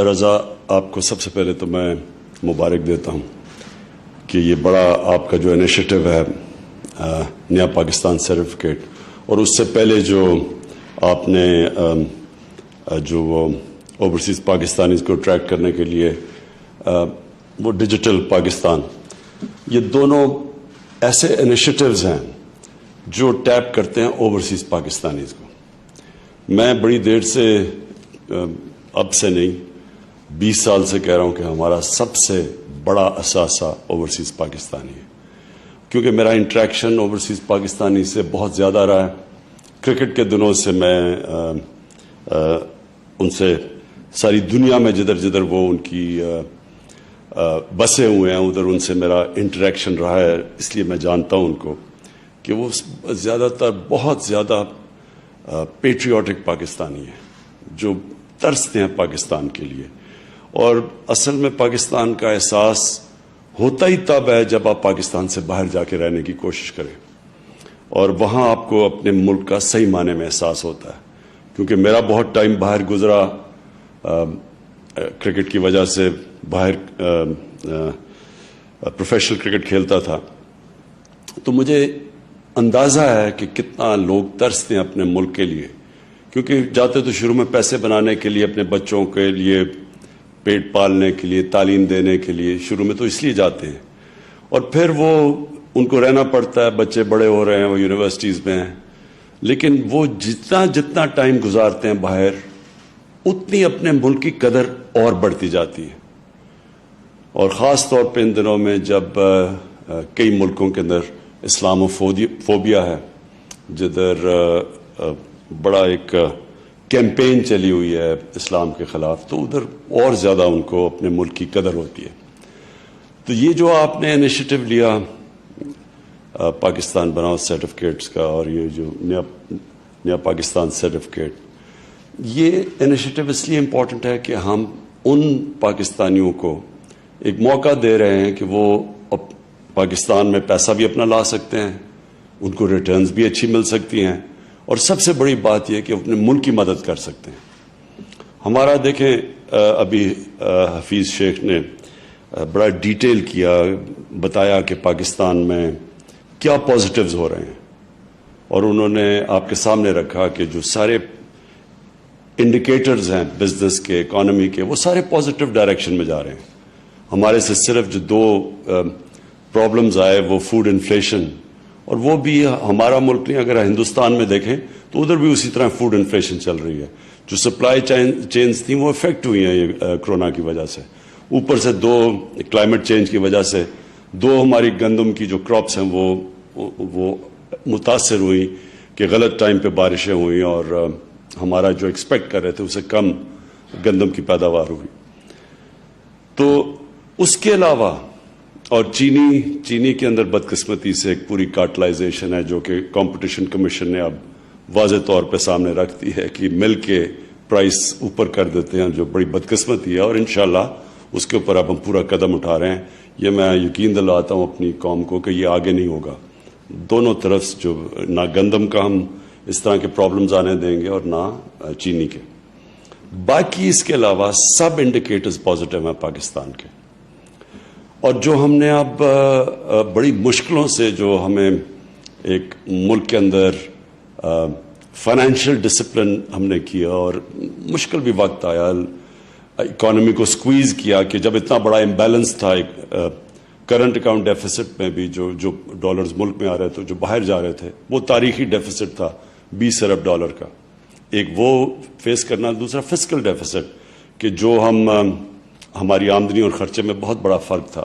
رضا، آپ کو سب سے پہلے تو میں مبارک دیتا ہوں کہ یہ بڑا آپ کا جو انیشیٹو ہے نیا پاکستان سرٹیفکیٹ، اور اس سے پہلے جو آپ نے جو اوورسیز پاکستانیز کو ٹریک کرنے کے لیے وہ ڈیجیٹل پاکستان، یہ دونوں ایسے انیشیٹوز ہیں جو ٹیپ کرتے ہیں اوورسیز پاکستانیز کو۔ میں بڑی دیر سے، اب سے نہیں 20 سال سے کہہ رہا ہوں کہ ہمارا سب سے بڑا اثاثہ اوورسیز پاکستانی ہے، کیونکہ میرا انٹریکشن اوورسیز پاکستانی سے بہت زیادہ رہا ہے۔ کرکٹ کے دنوں سے میں ان سے ساری دنیا میں جدھر جدھر وہ ان کی بسے ہوئے ہیں ادھر ان سے میرا انٹریکشن رہا ہے، اس لیے میں جانتا ہوں ان کو کہ وہ زیادہ تر بہت زیادہ پیٹریوٹک پاکستانی ہیں جو ترستے ہیں پاکستان کے لیے، اور اصل میں پاکستان کا احساس ہوتا ہی تب ہے جب آپ پاکستان سے باہر جا کے رہنے کی کوشش کریں، اور وہاں آپ کو اپنے ملک کا صحیح معنی میں احساس ہوتا ہے۔ کیونکہ میرا بہت ٹائم باہر گزرا، کرکٹ کی وجہ سے باہر پروفیشنل کرکٹ کھیلتا تھا، تو مجھے اندازہ ہے کہ کتنا لوگ ترستے ہیں اپنے ملک کے لیے، کیونکہ جاتے تو شروع میں پیسے بنانے کے لیے، اپنے بچوں کے لیے پیٹ پالنے کے لیے، تعلیم دینے کے لیے، شروع میں تو اس لیے جاتے ہیں، اور پھر وہ ان کو رہنا پڑتا ہے، بچے بڑے ہو رہے ہیں، وہ یونیورسٹیز میں ہیں، لیکن وہ جتنا ٹائم گزارتے ہیں باہر، اتنی اپنے ملک کی قدر اور بڑھتی جاتی ہے۔ اور خاص طور پہ ان دنوں میں جب کئی ملکوں کے اندر اسلامو فوبیا ہے، جدھر بڑا ایک کیمپین چلی ہوئی ہے اسلام کے خلاف، تو ادھر اور زیادہ ان کو اپنے ملک کی قدر ہوتی ہے۔ تو یہ جو آپ نے انیشیٹو لیا پاکستان بناؤ سرٹیفکیٹس کا، اور یہ جو نیا پاکستان سرٹیفکیٹ، یہ انیشیٹو اس لیے امپورٹنٹ ہے کہ ہم ان پاکستانیوں کو ایک موقع دے رہے ہیں کہ وہ پاکستان میں پیسہ بھی اپنا لا سکتے ہیں، ان کو ریٹرنز بھی اچھی مل سکتی ہیں، اور سب سے بڑی بات یہ کہ اپنے ملک کی مدد کر سکتے ہیں۔ ہمارا دیکھیں، ابھی حفیظ شیخ نے بڑا ڈیٹیل کیا، بتایا کہ پاکستان میں کیا پازیٹیوز ہو رہے ہیں، اور انہوں نے آپ کے سامنے رکھا کہ جو سارے انڈیکیٹرز ہیں بزنس کے، اکانومی کے، وہ سارے پازیٹیو ڈائریکشن میں جا رہے ہیں۔ ہمارے سے صرف جو دو پرابلمز آئے وہ فوڈ انفلیشن، اور وہ بھی ہمارا ملک نہیں، اگر ہندوستان میں دیکھیں تو ادھر بھی اسی طرح فوڈ انفلیشن چل رہی ہے۔ جو سپلائی چینز تھیں وہ افیکٹ ہوئی ہیں یہ کرونا کی وجہ سے، اوپر سے دو کلائمیٹ چینج کی وجہ سے دو ہماری گندم کی جو کراپس ہیں وہ متاثر ہوئی کہ غلط ٹائم پہ بارشیں ہوئیں، اور ہمارا جو ایکسپیکٹ کر رہے تھے اسے کم گندم کی پیداوار ہوئی۔ تو اس کے علاوہ، اور چینی کے اندر بدقسمتی سے ایک پوری کارٹلائزیشن ہے جو کہ کمپٹیشن کمیشن نے اب واضح طور پہ سامنے رکھ دی ہے کہ مل کے پرائس اوپر کر دیتے ہیں، جو بڑی بدقسمتی ہے، اور انشاءاللہ اس کے اوپر اب ہم پورا قدم اٹھا رہے ہیں۔ یہ میں یقین دلاتا ہوں اپنی قوم کو کہ یہ آگے نہیں ہوگا، دونوں طرف جو نہ گندم کا ہم اس طرح کے پرابلمز آنے دیں گے اور نہ چینی کے۔ باقی اس کے علاوہ سب انڈیکیٹرز پازیٹیو ہیں پاکستان کے، اور جو ہم نے اب بڑی مشکلوں سے جو ہمیں ایک ملک کے اندر فائنینشیل ڈسپلن ہم نے کیا، اور مشکل بھی وقت آیا، اکانومی کو سکویز کیا کہ جب اتنا بڑا امبیلنس تھا کرنٹ اکاؤنٹ ڈیفیسٹ میں بھی، جو ڈالرز ملک میں آ رہے تھے جو باہر جا رہے تھے، وہ تاریخی ڈیفیسٹ تھا 20 ارب ڈالر کا، ایک وہ فیس کرنا، دوسرا فسکل ڈیفیسٹ کہ جو ہماری آمدنی اور خرچے میں بہت بڑا فرق تھا،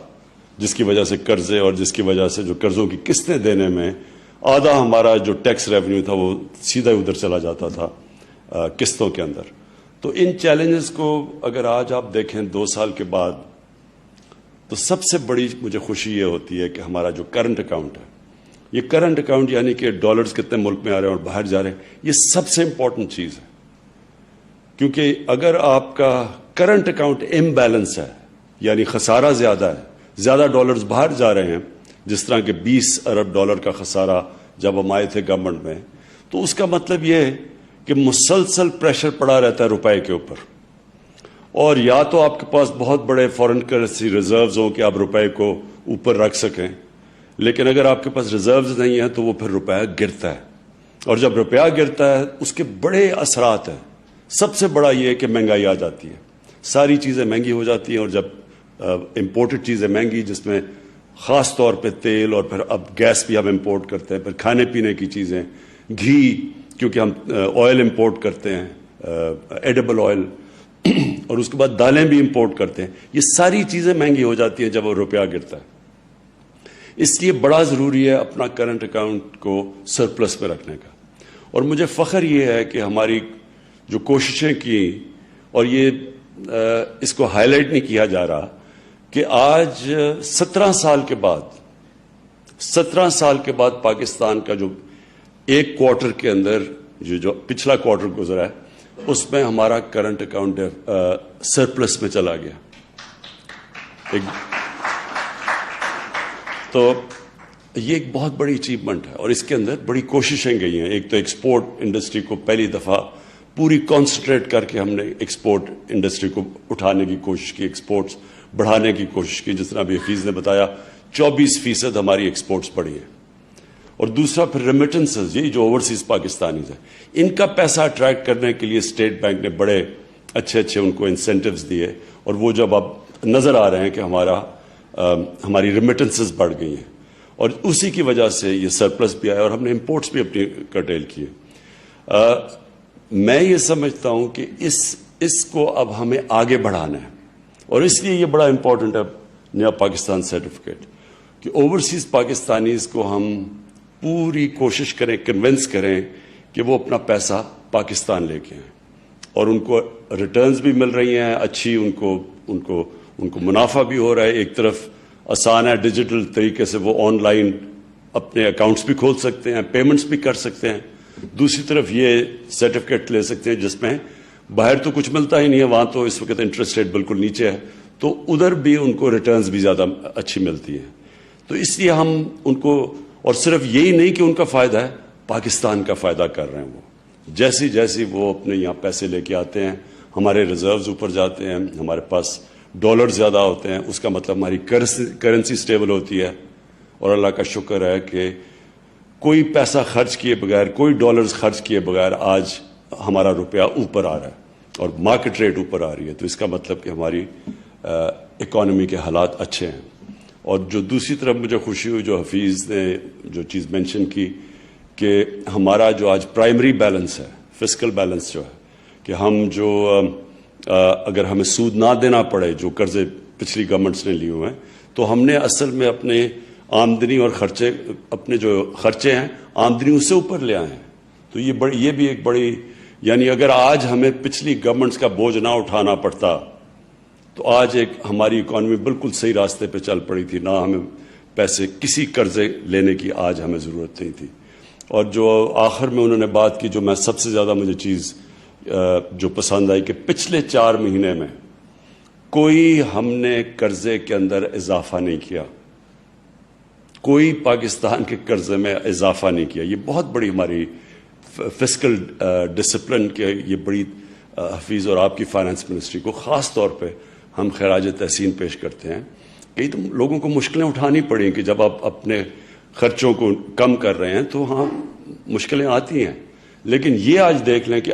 جس کی وجہ سے قرضے، اور جس کی وجہ سے جو قرضوں کی قسطیں دینے میں آدھا ہمارا جو ٹیکس ریونیو تھا وہ سیدھا ادھر چلا جاتا تھا قسطوں کے اندر۔ تو ان چیلنجز کو اگر آج آپ دیکھیں 2 سال کے بعد، تو سب سے بڑی مجھے خوشی یہ ہوتی ہے کہ ہمارا جو کرنٹ اکاؤنٹ ہے، یہ کرنٹ اکاؤنٹ یعنی کہ ڈالرز کتنے ملک میں آ رہے ہیں اور باہر جا رہے ہیں، یہ سب سے امپورٹنٹ چیز ہے، کیونکہ اگر آپ کا کرنٹ اکاؤنٹ امبیلنس ہے، یعنی خسارہ زیادہ ہے، زیادہ ڈالرز باہر جا رہے ہیں، جس طرح کہ 20 ارب ڈالر کا خسارہ جب ہم آئے تھے گورنمنٹ میں، تو اس کا مطلب یہ ہے کہ مسلسل پریشر پڑا رہتا ہے روپے کے اوپر، اور یا تو آپ کے پاس بہت بڑے فارن کرنسی ریزروز ہوں کہ آپ روپے کو اوپر رکھ سکیں، لیکن اگر آپ کے پاس ریزروز نہیں ہیں تو وہ پھر روپیہ گرتا ہے، اور جب روپیہ گرتا ہے اس کے بڑے اثرات ہیں. سب سے بڑا یہ ہے کہ مہنگائی آ جاتی ہے، ساری چیزیں مہنگی ہو جاتی ہیں، اور جب امپورٹڈ چیزیں مہنگی، جس میں خاص طور پہ تیل، اور پھر اب گیس بھی ہم امپورٹ کرتے ہیں، پھر کھانے پینے کی چیزیں، گھی، کیونکہ ہم آئل امپورٹ کرتے ہیں، ایڈیبل آئل، اور اس کے بعد دالیں بھی امپورٹ کرتے ہیں. یہ ساری چیزیں مہنگی ہو جاتی ہیں جب وہ روپیہ گرتا ہے. اس لیے بڑا ضروری ہے اپنا کرنٹ اکاؤنٹ کو سرپلس میں رکھنے کا. اور مجھے فخر یہ ہے کہ ہماری جو کوششیں کی، اور یہ اس کو ہائی لائٹ نہیں کیا جا رہا، کہ آج 17 سال کے بعد پاکستان کا جو ایک کوارٹر کے اندر جو پچھلا کوارٹر گزرا ہے، اس میں ہمارا کرنٹ اکاؤنٹ سرپلس میں چلا گیا. تو یہ ایک بہت بڑی اچیومنٹ ہے، اور اس کے اندر بڑی کوششیں گئی ہیں. ایک تو ایکسپورٹ انڈسٹری کو پہلی دفعہ پوری کانسنٹریٹ کر کے ہم نے ایکسپورٹ انڈسٹری کو اٹھانے کی کوشش کی، ایکسپورٹس بڑھانے کی کوشش کی. جس طرح ابھی حفیظ نے بتایا 24% ہماری ایکسپورٹس بڑھی ہیں. اور دوسرا پھر ریمیٹنسز، یہی جو اوورسیز پاکستانیز ہیں، ان کا پیسہ اٹریکٹ کرنے کے لیے اسٹیٹ بینک نے بڑے اچھے ان کو انسینٹیوز دیے، اور وہ جب اب نظر آ رہے ہیں کہ ہماری ریمیٹنسز بڑھ گئی ہیں، اور اسی کی وجہ سے یہ سرپلس بھی آیا، اور ہم نے امپورٹس بھی اپنی کرٹیل کیے. میں یہ سمجھتا ہوں کہ اس کو اب ہمیں آگے بڑھانا ہے، اور اس لیے یہ بڑا امپورٹنٹ ہے نیا پاکستان سرٹیفکیٹ، کہ اوورسیز پاکستانیز کو ہم پوری کوشش کریں، کنونس کریں کہ وہ اپنا پیسہ پاکستان لے کے آئیں، اور ان کو ریٹرنز بھی مل رہی ہیں اچھی، ان کو منافع بھی ہو رہا ہے. ایک طرف آسان ہے، ڈیجیٹل طریقے سے وہ آن لائن اپنے اکاؤنٹس بھی کھول سکتے ہیں، پیمنٹس بھی کر سکتے ہیں. دوسری طرف یہ سرٹیفکیٹ لے سکتے ہیں جس میں باہر تو کچھ ملتا ہی نہیں ہے، وہاں تو اس وقت انٹرسٹ ریٹ بالکل نیچے ہے، تو ادھر بھی ان کو ریٹرنز بھی زیادہ اچھی ملتی ہیں. تو اس لیے ہم ان کو، اور صرف یہی نہیں کہ ان کا فائدہ ہے، پاکستان کا فائدہ کر رہے ہیں. وہ جیسی وہ اپنے یہاں پیسے لے کے آتے ہیں، ہمارے ریزروز اوپر جاتے ہیں، ہمارے پاس ڈالر زیادہ ہوتے ہیں، اس کا مطلب ہماری کرنسی سٹیبل ہوتی ہے. اور اللہ کا شکر ہے کہ کوئی پیسہ خرچ کیے بغیر، کوئی ڈالرز خرچ کیے بغیر آج ہمارا روپیہ اوپر آ رہا ہے، اور مارکیٹ ریٹ اوپر آ رہی ہے. تو اس کا مطلب کہ ہماری اکانومی کے حالات اچھے ہیں. اور جو دوسری طرف مجھے خوشی ہوئی، جو حفیظ نے جو چیز مینشن کی، کہ ہمارا جو آج پرائمری بیلنس ہے، فسکل بیلنس جو ہے، کہ ہم جو اگر ہمیں سود نہ دینا پڑے جو قرضے پچھلی گورنمنٹس نے لیے ہوئے ہیں، تو ہم نے اصل میں اپنے آمدنی اور خرچے، اپنے جو خرچے ہیں آمدنی اس سے اوپر لے آئے ہیں. تو یہ بھی ایک بڑی، یعنی اگر آج ہمیں پچھلی گورنمنٹس کا بوجھ نہ اٹھانا پڑتا تو آج ہماری اکانومی بالکل صحیح راستے پہ چل پڑی تھی، نہ ہمیں پیسے کسی قرضے لینے کی آج ہمیں ضرورت نہیں تھی. اور جو آخر میں انہوں نے بات کی، جو میں سب سے زیادہ مجھے چیز جو پسند آئی، کہ پچھلے 4 مہینے میں کوئی ہم نے قرضے کے اندر اضافہ نہیں کیا، کوئی پاکستان کے قرضے میں اضافہ نہیں کیا. یہ بہت بڑی ہماری فسکل ڈسپلن کے، یہ بڑی حفیظ اور آپ کی فائنانس منسٹری کو خاص طور پہ ہم خراج تحسین پیش کرتے ہیں. کئی تو لوگوں کو مشکلیں اٹھانی پڑیں کہ جب آپ اپنے خرچوں کو کم کر رہے ہیں تو ہاں مشکلیں آتی ہیں، لیکن یہ آج دیکھ لیں کہ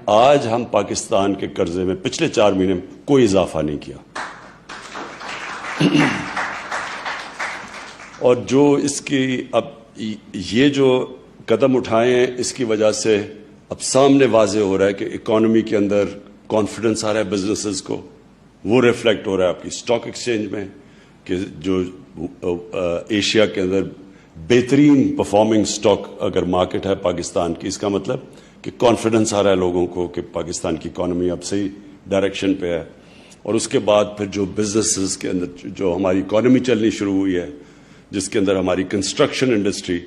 آج ہم پاکستان کے قرضے میں پچھلے 4 مہینے میں کوئی اضافہ نہیں کیا. اور جو اس کی اب یہ جو قدم اٹھائے ہیں، اس کی وجہ سے اب سامنے واضح ہو رہا ہے کہ اکانومی کے اندر کانفیڈنس آ رہا ہے بزنسز کو. وہ ریفلیکٹ ہو رہا ہے آپ کی اسٹاک ایکسچینج میں، کہ جو ایشیا کے اندر بہترین پرفارمنگ اسٹاک اگر مارکیٹ ہے پاکستان کی، اس کا مطلب کہ کانفیڈنس آ رہا ہے لوگوں کو کہ پاکستان کی اکانومی اب صحیح ڈائریکشن پہ ہے. اور اس کے بعد پھر جو بزنسز کے اندر جو ہماری اکانومی چلنی شروع ہوئی ہے، جس کے اندر ہماری کنسٹرکشن انڈسٹری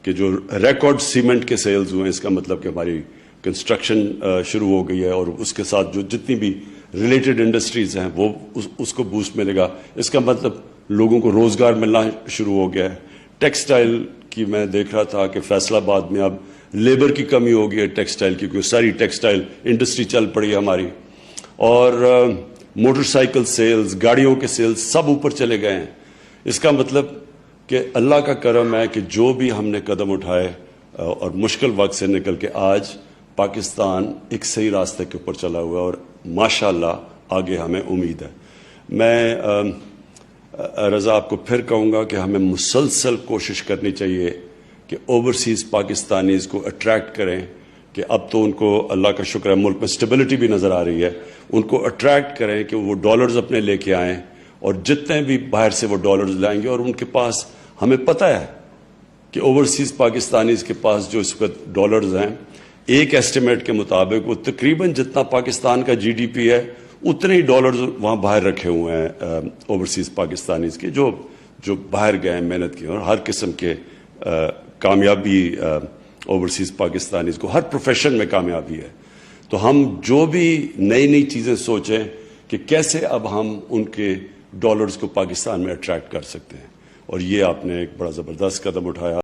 کے جو ریکارڈ سیمنٹ کے سیلز ہوئے ہیں، اس کا مطلب کہ ہماری کنسٹرکشن شروع ہو گئی ہے، اور اس کے ساتھ جو جتنی بھی ریلیٹڈ انڈسٹریز ہیں وہ اس کو بوسٹ ملے گا. اس کا مطلب لوگوں کو روزگار ملنا شروع ہو گیا ہے. ٹیکسٹائل کی میں دیکھ رہا تھا کہ فیصل آباد میں اب لیبر کی کمی ہو گئی ہے ٹیکسٹائل کی، کیونکہ ساری ٹیکسٹائل انڈسٹری چل پڑی ہے ہماری. اور موٹر سائیکل سیلز, گاڑیوں کے سیلز سب اوپر چلے گئے ہیں. اس کا مطلب کہ اللہ کا کرم ہے کہ جو بھی ہم نے قدم اٹھائے اور مشکل وقت سے نکل کے آج پاکستان ایک صحیح راستے کے اوپر چلا ہوا ہے, اور ماشاءاللہ آگے ہمیں امید ہے. میں رضا آپ کو پھر کہوں گا کہ ہمیں مسلسل کوشش کرنی چاہیے کہ اوورسیز پاکستانیز کو اٹریکٹ کریں, کہ اب تو ان کو اللہ کا شکر ہے ملک میں سٹیبلٹی بھی نظر آ رہی ہے, ان کو اٹریکٹ کریں کہ وہ ڈالرز اپنے لے کے آئیں, اور جتنے بھی باہر سے وہ ڈالرز لائیں گے, اور ان کے پاس ہمیں پتہ ہے کہ اوورسیز پاکستانیز کے پاس جو اس وقت ڈالرز ہیں, ایک ایسٹیمیٹ کے مطابق وہ تقریباً جتنا پاکستان کا جی ڈی پی ہے اتنے ہی ڈالرز وہاں باہر رکھے ہوئے ہیں اوورسیز پاکستانیز کے, جو باہر گئے ہیں محنت کی, اور ہر قسم کے کامیابی اوورسیز پاکستانیز کو ہر پروفیشن میں کامیابی ہے. تو ہم جو بھی نئی چیزیں سوچیں کہ کیسے اب ہم ان کے ڈالرز کو پاکستان میں اٹریکٹ کر سکتے ہیں, اور یہ آپ نے ایک بڑا زبردست قدم اٹھایا.